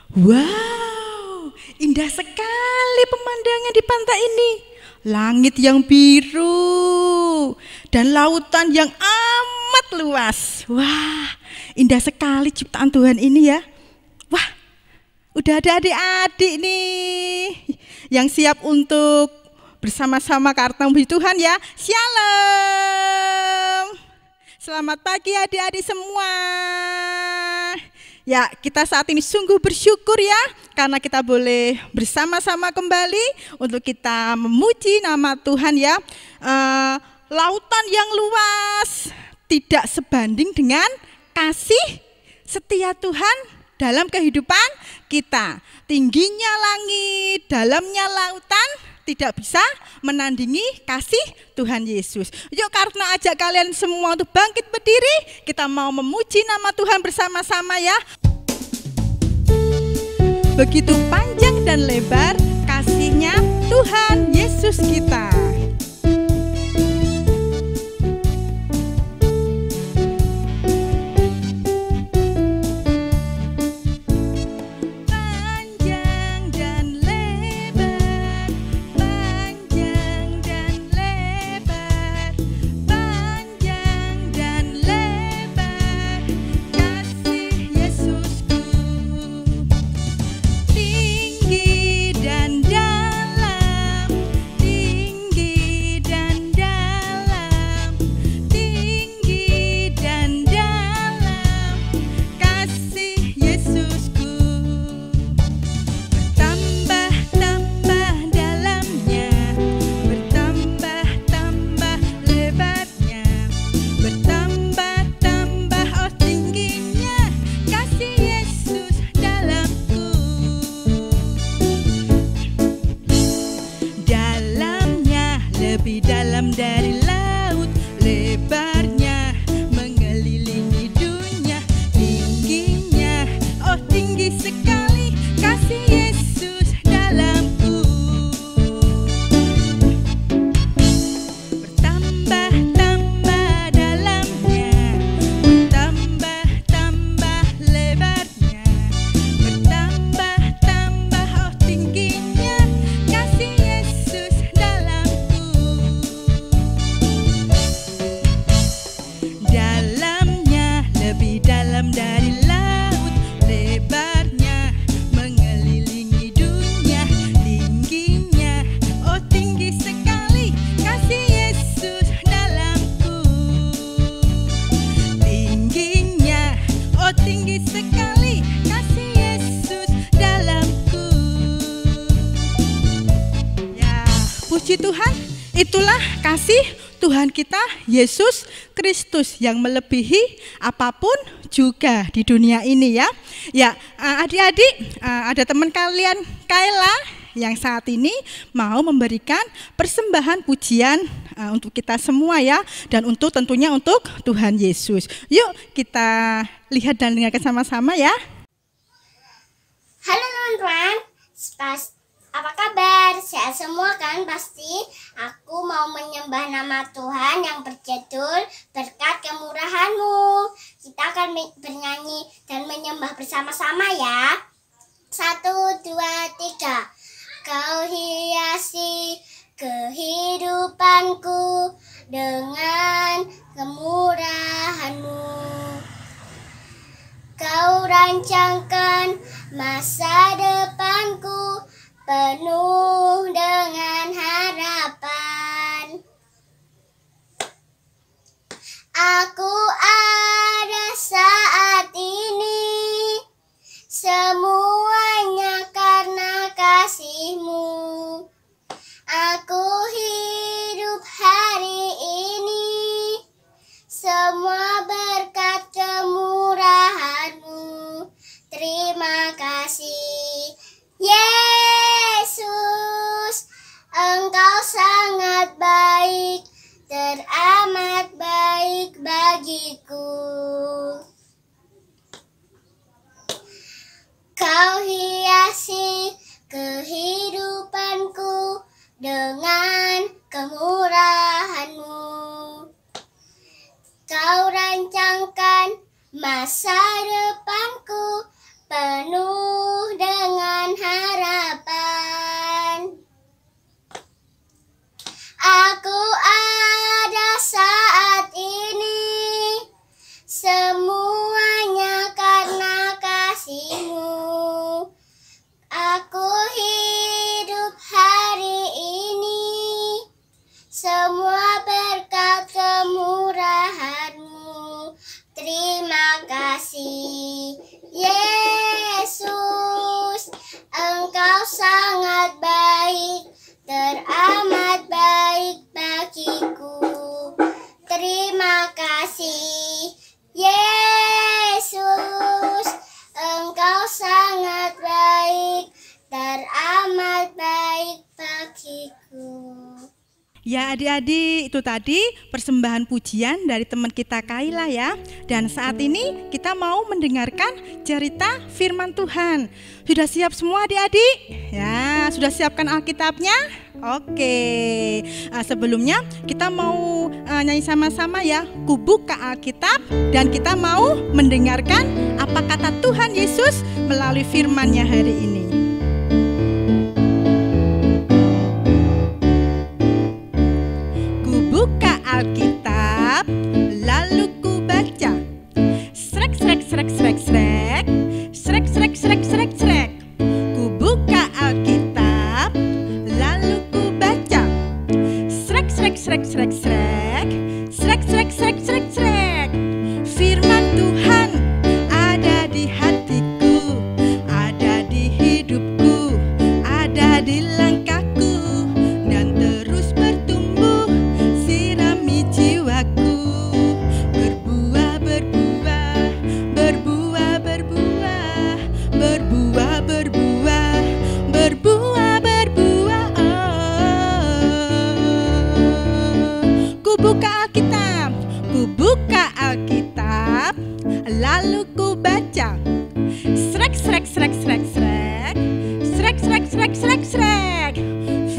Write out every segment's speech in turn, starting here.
Wow, indah sekali pemandangan di pantai ini. Langit yang biru dan lautan yang amat luas. Wah, indah sekali ciptaan Tuhan ini ya. Wah, udah ada adik-adik nih yang siap untuk bersama-sama karena memuji Tuhan ya. Shalom. Selamat pagi adik-adik semua. Ya, kita saat ini sungguh bersyukur ya karena kita boleh bersama-sama kembali untuk kita memuji nama Tuhan ya. Lautan yang luas tidak sebanding dengan kasih setia Tuhan dalam kehidupan kita. Tingginya langit, dalamnya lautan tidak bisa menandingi kasih Tuhan Yesus. Yuk, karena ajak kalian semua untuk bangkit berdiri, kita mau memuji nama Tuhan bersama-sama ya. Begitu panjang dan lebar kasihnya Tuhan Yesus kita. Puji Tuhan, itulah kasih Tuhan kita Yesus Kristus yang melebihi apapun juga di dunia ini ya. Ya, adik-adik, ada teman kalian Kayla yang saat ini mau memberikan persembahan pujian untuk kita semua ya, dan untuk tentunya untuk Tuhan Yesus. Yuk kita lihat dan dengarkan sama-sama ya. Halo teman-teman, apa kabar? Sehat semua kan pasti? Aku mau menyembah nama Tuhan yang berjudul Berkat Kemurahan-Mu. Kita akan bernyanyi dan menyembah bersama-sama ya. 1, 2, 3. Kau hiasi kehidupanku dengan kemurahan-Mu. Kau rancangkan masa depanku penuh dengan harapan. Aku ada saat ini, semuanya karena kasih-Mu. Aku hidup hari ini, semua berkat kemurahan-Mu. Terima kasih Yesus, Engkau sangat baik, teramat baik bagiku. Kau hiasi kehidupanku dengan kemurahan-Mu. Kau rancangkan masa depanku penuh Ya adik-adik, itu tadi persembahan pujian dari teman kita Kaila ya. Dan saat ini kita mau mendengarkan cerita firman Tuhan. Sudah siap semua adik-adik? Ya, sudah siapkan Alkitabnya? Oke. Sebelumnya kita mau nyanyi sama-sama ya. Kubuka Alkitab dan kita mau mendengarkan apa kata Tuhan Yesus melalui firman-Nya hari ini. Alkitab, lalu ku baca. Srek, srek, srek, srek, srek. Srek, srek, srek, srek, srek. Ku buka Alkitab, lalu ku baca. Srek, srek, srek, srek, srek. Srek, srek, srek, srek, srek. Firman Tuhan ada di hatiku, ada di hidupku, ada di langkahku, dan terus bertumbuh. Jiwaku berbuah, berbuah, berbuah, berbuah, berbuah, berbuah, berbuah, berbuah. Ku buka Alkitab, ku buka Alkitab, lalu ku baca. Srek, srek, srek, srek, srek, srek, srek, srek, srek, srek.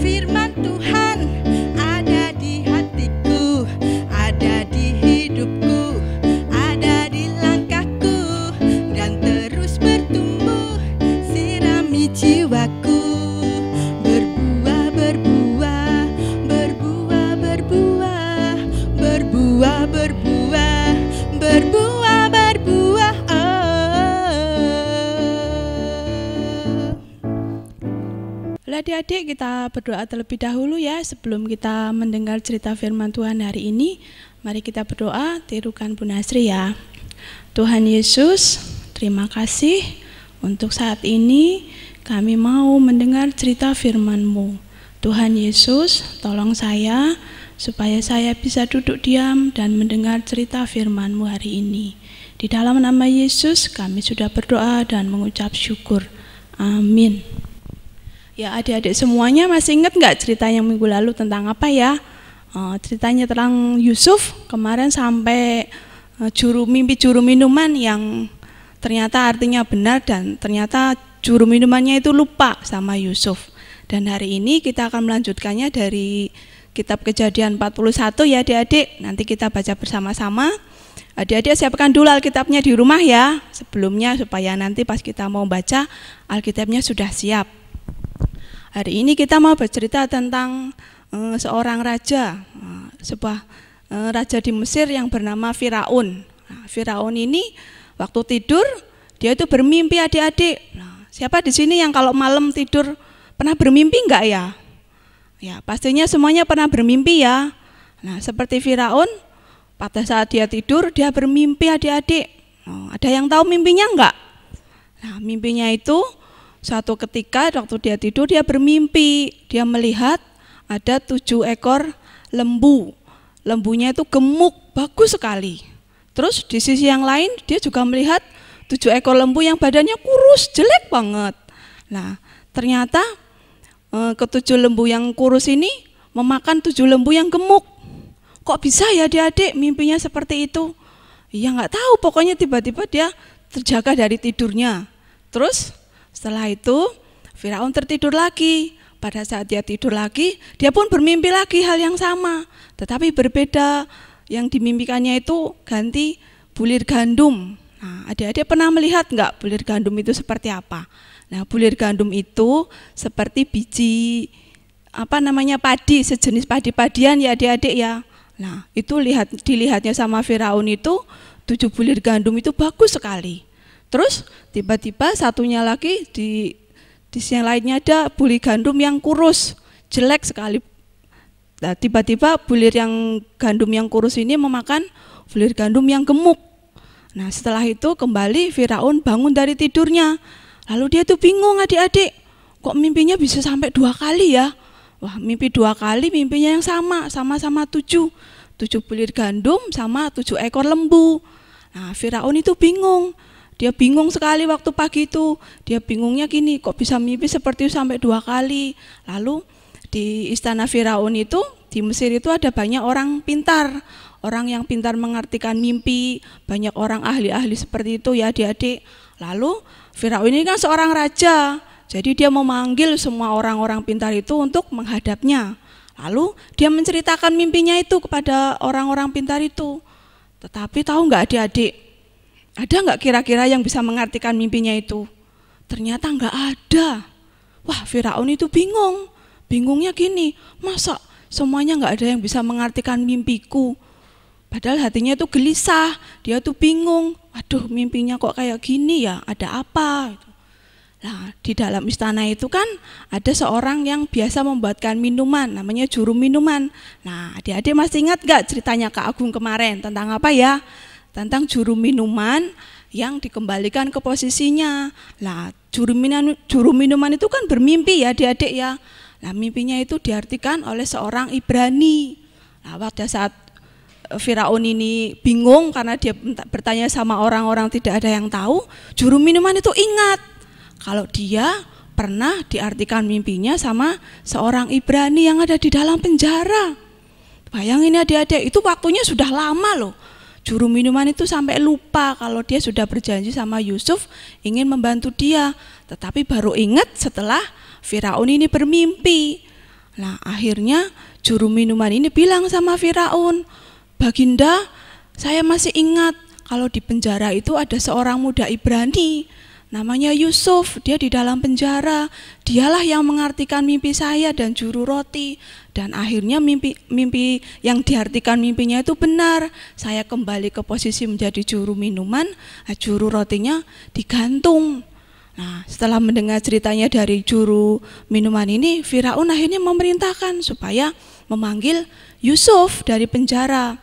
Firman Tuhan ada di hatiku, ada di hidupku, ada di langkahku, dan terus bertumbuh. Sirami jiwaku berbuah, berbuah, berbuah, berbuah, berbuah, berbuah, berbuah, berbuah. Adik-adik, kita berdoa terlebih dahulu ya sebelum kita mendengar cerita firman Tuhan hari ini. Mari kita berdoa, tirukan Bu Nasri ya. Tuhan Yesus, terima kasih untuk saat ini kami mau mendengar cerita firman-Mu. Tuhan Yesus, tolong saya supaya saya bisa duduk diam dan mendengar cerita firman-Mu hari ini. Di dalam nama Yesus kami sudah berdoa dan mengucap syukur. Amin. Ya adik-adik semuanya masih ingat nggak cerita yang minggu lalu tentang apa ya? Ceritanya tentang Yusuf kemarin sampai mimpi juru minuman yang ternyata artinya benar dan ternyata juru minumannya itu lupa sama Yusuf. Dan hari ini kita akan melanjutkannya dari kitab Kejadian 41 ya adik-adik. Nanti kita baca bersama-sama. Adik-adik siapkan dulu Alkitabnya di rumah ya sebelumnya supaya nanti pas kita mau baca Alkitabnya sudah siap. Hari ini kita mau bercerita tentang seorang raja, sebuah raja di Mesir yang bernama Firaun. Firaun ini waktu tidur dia itu bermimpi adik-adik. Siapa di sini yang kalau malam tidur pernah bermimpi enggak ya? Ya pastinya semuanya pernah bermimpi ya. Nah seperti Firaun pada saat dia tidur dia bermimpi adik-adik. Ada yang tahu mimpinya enggak? Nah mimpinya itu suatu ketika waktu dia tidur dia bermimpi, dia melihat ada 7 ekor lembu. Lembunya itu gemuk, bagus sekali. Terus di sisi yang lain dia juga melihat 7 ekor lembu yang badannya kurus, jelek banget. Nah ternyata ke-7 lembu yang kurus ini memakan 7 lembu yang gemuk. Kok bisa ya adik-adik mimpinya seperti itu? Ya nggak tahu, pokoknya tiba-tiba dia terjaga dari tidurnya. Terus setelah itu Firaun tertidur lagi. Pada saat dia tidur lagi, dia pun bermimpi lagi hal yang sama. Tetapi berbeda, yang dimimpikannya itu ganti bulir gandum. Nah, adik-adik pernah melihat enggak bulir gandum itu seperti apa? Nah, bulir gandum itu seperti biji padi, sejenis padi-padian ya adik-adik ya. Nah, itu dilihatnya sama Firaun itu 7 bulir gandum itu bagus sekali. Terus tiba-tiba satunya lagi di sisi yang lainnya ada bulir gandum yang kurus, jelek sekali. Nah, tiba-tiba bulir yang gandum yang kurus ini memakan bulir gandum yang gemuk. Nah setelah itu kembali Firaun bangun dari tidurnya. Lalu dia tuh bingung adik-adik, kok mimpinya bisa sampai 2 kali ya? Wah mimpi 2 kali mimpinya yang sama-sama 7 bulir gandum sama 7 ekor lembu. Nah Firaun itu bingung. Dia bingung sekali waktu pagi itu. Dia bingungnya gini, kok bisa mimpi seperti itu sampai 2 kali. Lalu di istana Firaun itu di Mesir itu ada banyak orang pintar, orang yang pintar mengartikan mimpi, banyak orang ahli-ahli seperti itu ya adik-adik. Lalu Firaun ini kan seorang raja, jadi dia memanggil semua orang-orang pintar itu untuk menghadapnya. Lalu dia menceritakan mimpinya itu kepada orang-orang pintar itu. Tetapi tahu nggak adik-adik, ada nggak kira-kira yang bisa mengartikan mimpinya itu? Ternyata nggak ada. Wah, Firaun itu bingung. Bingungnya gini, masa semuanya nggak ada yang bisa mengartikan mimpiku? Padahal hatinya itu gelisah, dia tuh bingung. Waduh, mimpinya kok kayak gini ya, ada apa? Nah, di dalam istana itu kan ada seorang yang biasa membuatkan minuman, namanya juru minuman. Nah, adik-adik masih ingat gak ceritanya Kak Agung kemarin tentang apa ya? Tentang juru minuman yang dikembalikan ke posisinya. Nah, juru minuman itu kan bermimpi ya adik-adik ya. Nah, mimpinya itu diartikan oleh seorang Ibrani. Nah, pada saat Firaun ini bingung karena dia bertanya sama orang-orang tidak ada yang tahu, juru minuman itu ingat kalau dia pernah diartikan mimpinya sama seorang Ibrani yang ada di dalam penjara. Bayangin adik-adik, itu waktunya sudah lama loh. Juru minuman itu sampai lupa kalau dia sudah berjanji sama Yusuf ingin membantu dia. Tetapi baru ingat setelah Firaun ini bermimpi. Nah, akhirnya juru minuman ini bilang sama Firaun, "Baginda, saya masih ingat kalau di penjara itu ada seorang muda Ibrani, namanya Yusuf, dia di dalam penjara. Dialah yang mengartikan mimpi saya dan juru roti. Dan akhirnya mimpi yang diartikan mimpinya itu benar. Saya kembali ke posisi menjadi juru minuman, juru rotinya digantung." Nah, setelah mendengar ceritanya dari juru minuman ini, Firaun akhirnya memerintahkan supaya memanggil Yusuf dari penjara.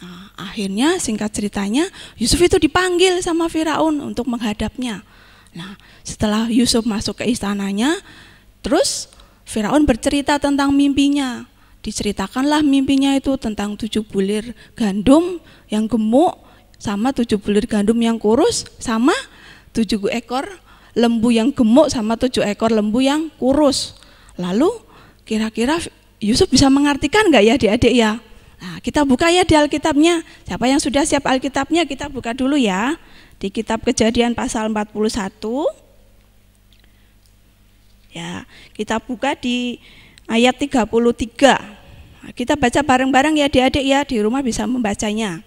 Nah, akhirnya singkat ceritanya Yusuf itu dipanggil sama Firaun untuk menghadapnya. Nah, setelah Yusuf masuk ke istananya, terus Firaun bercerita tentang mimpinya. Diceritakanlah mimpinya itu tentang 7 bulir gandum yang gemuk, sama 7 bulir gandum yang kurus, sama 7 ekor lembu yang gemuk, sama 7 ekor lembu yang kurus. Lalu kira-kira Yusuf bisa mengartikan nggak ya adik-adik ya? Nah, kita buka ya di Alkitabnya. Siapa yang sudah siap Alkitabnya, kita buka dulu ya. Di kitab Kejadian pasal 41. Ya, kita buka di ayat 33. Nah, kita baca bareng-bareng ya adik-adik ya, di rumah bisa membacanya.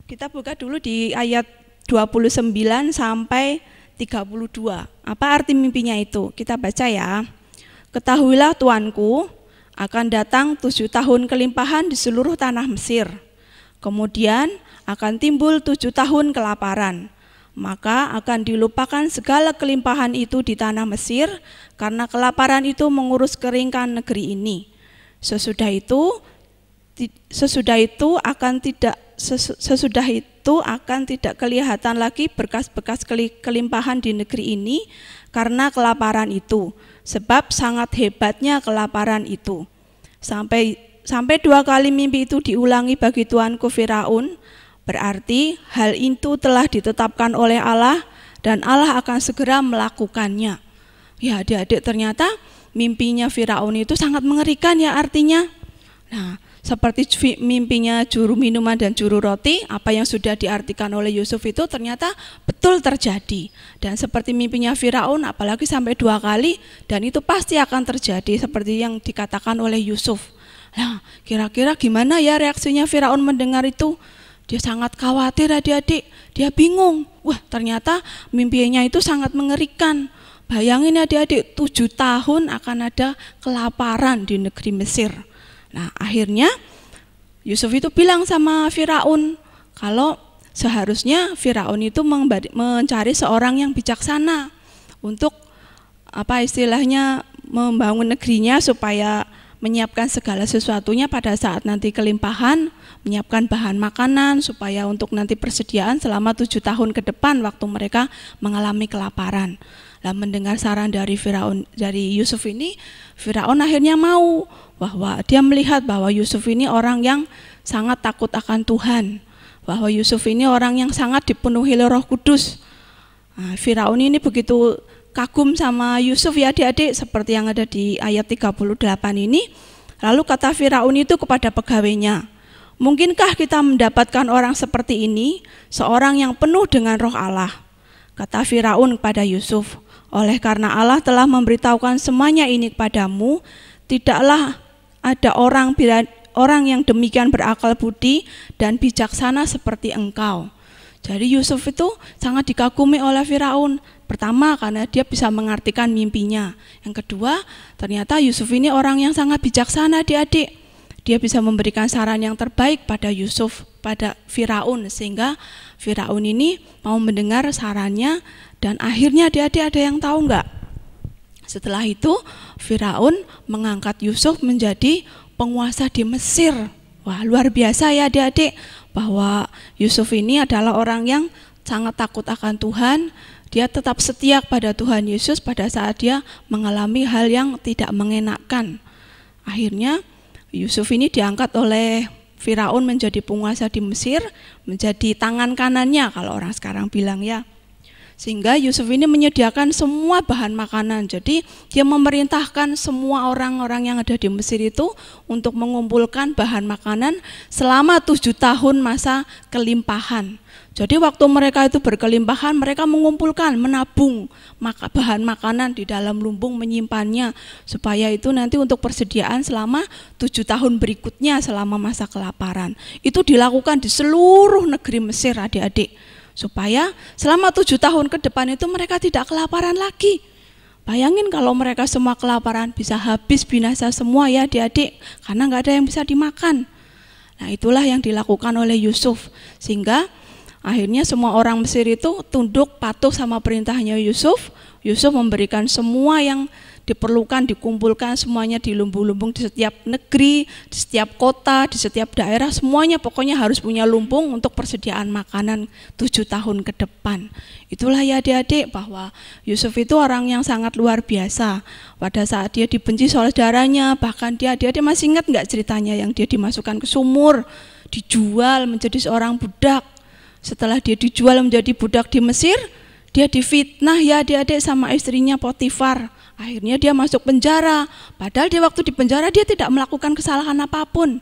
Kita buka dulu di ayat 29 sampai 32. Apa arti mimpinya itu? Kita baca ya. "Ketahuilah tuanku, akan datang 7 tahun kelimpahan di seluruh tanah Mesir. Kemudian akan timbul 7 tahun kelaparan. Maka akan dilupakan segala kelimpahan itu di tanah Mesir, karena kelaparan itu mengurus keringkan negeri ini. Sesudah itu akan tidak kelihatan lagi bekas-bekas kelimpahan di negeri ini karena kelaparan itu, sebab sangat hebatnya kelaparan itu. Sampai 2 kali mimpi itu diulangi bagi tuanku Firaun, berarti hal itu telah ditetapkan oleh Allah dan Allah akan segera melakukannya." Ya adik-adik, ternyata mimpinya Firaun itu sangat mengerikan ya artinya. Nah, seperti mimpinya juru minuman dan juru roti, apa yang sudah diartikan oleh Yusuf itu ternyata betul terjadi. Dan seperti mimpinya Firaun, apalagi sampai 2 kali, dan itu pasti akan terjadi seperti yang dikatakan oleh Yusuf. Nah, kira-kira gimana ya reaksinya Firaun mendengar itu? Dia sangat khawatir adik-adik, dia bingung. Wah, ternyata mimpinya itu sangat mengerikan. Bayangin adik-adik, 7 tahun akan ada kelaparan di negeri Mesir. Nah, akhirnya Yusuf itu bilang sama Firaun kalau seharusnya Firaun itu mencari seorang yang bijaksana untuk membangun negerinya supaya menyiapkan segala sesuatunya pada saat nanti kelimpahan, menyiapkan bahan makanan supaya untuk nanti persediaan selama 7 tahun ke depan waktu mereka mengalami kelaparan. Nah, mendengar saran dari Yusuf ini, Firaun akhirnya mau, bahwa dia melihat bahwa Yusuf ini orang yang sangat takut akan Tuhan, bahwa Yusuf ini orang yang sangat dipenuhi oleh Roh Kudus. Nah, Firaun ini begitu kagum sama Yusuf ya adik-adik, seperti yang ada di ayat 38 ini. Lalu kata Firaun itu kepada pegawainya, mungkinkah kita mendapatkan orang seperti ini, seorang yang penuh dengan roh Allah? Kata Firaun kepada Yusuf, oleh karena Allah telah memberitahukan semuanya ini kepadamu, tidaklah ada orang yang demikian berakal budi dan bijaksana seperti engkau. Jadi Yusuf itu sangat dikagumi oleh Firaun. Pertama karena dia bisa mengartikan mimpinya. Yang kedua, ternyata Yusuf ini orang yang sangat bijaksana adik-adik. Dia bisa memberikan saran yang terbaik pada Yusuf, pada Firaun, sehingga Firaun ini mau mendengar sarannya. Dan akhirnya adik-adik ada yang tahu enggak? Setelah itu Firaun mengangkat Yusuf menjadi penguasa di Mesir. Wah, luar biasa ya adik-adik, bahwa Yusuf ini adalah orang yang sangat takut akan Tuhan. Dia tetap setia pada Tuhan Yesus pada saat dia mengalami hal yang tidak mengenakkan. Akhirnya Yusuf ini diangkat oleh Firaun menjadi penguasa di Mesir, menjadi tangan kanannya kalau orang sekarang bilang ya. Sehingga Yusuf ini menyediakan semua bahan makanan. Jadi dia memerintahkan semua orang-orang yang ada di Mesir itu untuk mengumpulkan bahan makanan selama 7 tahun masa kelimpahan. Jadi waktu mereka itu berkelimpahan, mereka mengumpulkan, menabung bahan makanan di dalam lumbung, menyimpannya supaya itu nanti untuk persediaan selama 7 tahun berikutnya selama masa kelaparan. Itu dilakukan di seluruh negeri Mesir adik-adik, supaya selama 7 tahun ke depan itu mereka tidak kelaparan lagi. Bayangin kalau mereka semua kelaparan, bisa habis binasa semua ya adik-adik, karena nggak ada yang bisa dimakan. Nah itulah yang dilakukan oleh Yusuf, sehingga akhirnya semua orang Mesir itu tunduk patuh sama perintahnya Yusuf. Yusuf memberikan semua yang diperlukan, dikumpulkan semuanya di lumbung-lumbung di setiap negeri, di setiap kota, di setiap daerah, semuanya pokoknya harus punya lumbung untuk persediaan makanan 7 tahun ke depan. Itulah ya adik-adik, bahwa Yusuf itu orang yang sangat luar biasa. Pada saat dia dibenci saudaranya, bahkan dia adik-adik masih ingat nggak ceritanya yang dia dimasukkan ke sumur, dijual menjadi seorang budak. Setelah dia dijual menjadi budak di Mesir, dia difitnah ya adik-adik sama istrinya Potifar. Akhirnya dia masuk penjara. Padahal di waktu di penjara dia tidak melakukan kesalahan apapun.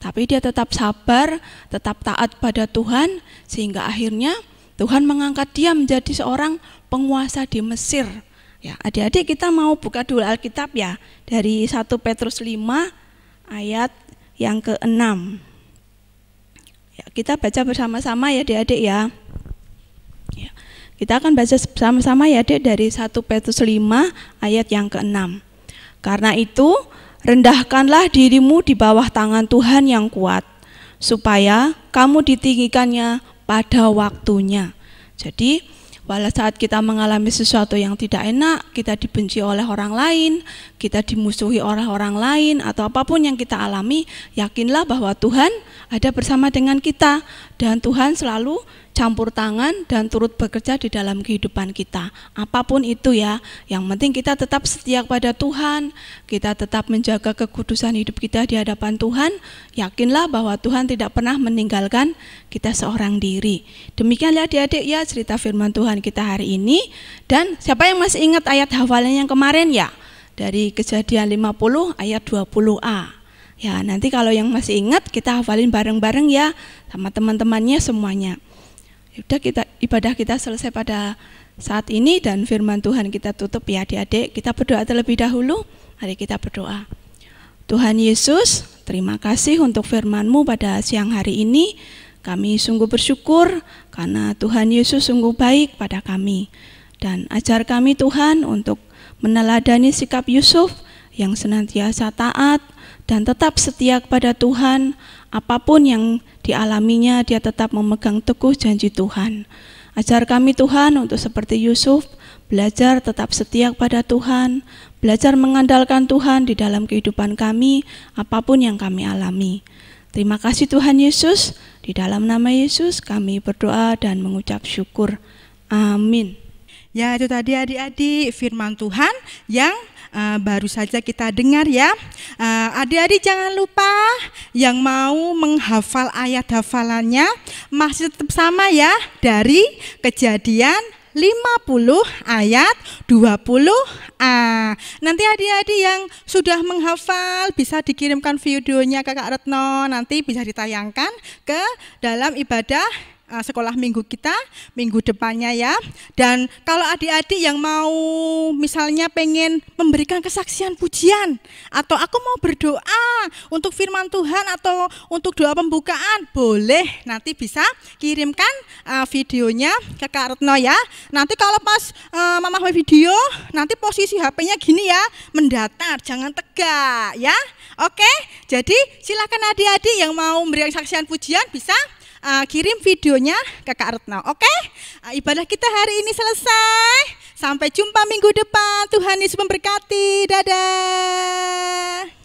Tapi dia tetap sabar, tetap taat pada Tuhan, sehingga akhirnya Tuhan mengangkat dia menjadi seorang penguasa di Mesir. Ya, adik-adik kita mau buka dulu Alkitab ya, dari 1 Petrus 5 ayat yang ke-6. Ya, kita baca bersama-sama ya adik-adik ya. Ya. Kita akan baca bersama-sama ya adik dari 1 Petrus 5 ayat yang ke-6. Karena itu rendahkanlah dirimu di bawah tangan Tuhan yang kuat, supaya kamu ditinggikannya pada waktunya. Jadi pada saat kita mengalami sesuatu yang tidak enak, kita dibenci oleh orang lain, kita dimusuhi oleh orang lain, atau apapun yang kita alami, yakinlah bahwa Tuhan ada bersama dengan kita, dan Tuhan selalu campur tangan dan turut bekerja di dalam kehidupan kita. Apapun itu ya, yang penting kita tetap setia kepada Tuhan, kita tetap menjaga kekudusan hidup kita di hadapan Tuhan, yakinlah bahwa Tuhan tidak pernah meninggalkan kita seorang diri. Demikianlah adik-adik ya cerita firman Tuhan kita hari ini. Dan siapa yang masih ingat ayat hafalan yang kemarin ya? Dari Kejadian 50 ayat 20a. Ya, nanti kalau yang masih ingat kita hafalin bareng-bareng ya sama teman-temannya semuanya. Udah, ibadah kita selesai pada saat ini dan firman Tuhan kita tutup ya adik-adik. Kita berdoa terlebih dahulu. Mari kita berdoa. Tuhan Yesus, terima kasih untuk firman-Mu pada siang hari ini. Kami sungguh bersyukur karena Tuhan Yesus sungguh baik pada kami. Dan ajar kami Tuhan untuk meneladani sikap Yusuf yang senantiasa taat dan tetap setia kepada Tuhan. Apapun yang dialaminya, dia tetap memegang teguh janji Tuhan. Ajar kami Tuhan untuk seperti Yusuf, belajar tetap setia kepada Tuhan, belajar mengandalkan Tuhan di dalam kehidupan kami, apapun yang kami alami. Terima kasih Tuhan Yesus, di dalam nama Yesus kami berdoa dan mengucap syukur. Amin. Ya, itu tadi adik-adik firman Tuhan yang baru saja kita dengar ya. Adik-adik jangan lupa yang mau menghafal ayat hafalannya masih tetap sama ya, dari Kejadian 50 ayat 20a. Nanti adik-adik yang sudah menghafal bisa dikirimkan videonya ke Kak Retno, nanti bisa ditayangkan ke dalam ibadah sekolah minggu kita minggu depannya ya. Dan kalau adik-adik yang mau misalnya pengen memberikan kesaksian pujian, atau aku mau berdoa untuk firman Tuhan atau untuk doa pembukaan, boleh nanti bisa kirimkan videonya ke Kak Retno ya. Nanti kalau pas mama video, nanti posisi HP-nya gini ya, mendatar, jangan tegak ya. Oke, jadi silakan adik-adik yang mau memberikan kesaksian pujian bisa kirim videonya ke Kak Retno. Oke? Ibadah kita hari ini selesai. Sampai jumpa minggu depan. Tuhan Yesus memberkati. Dadah.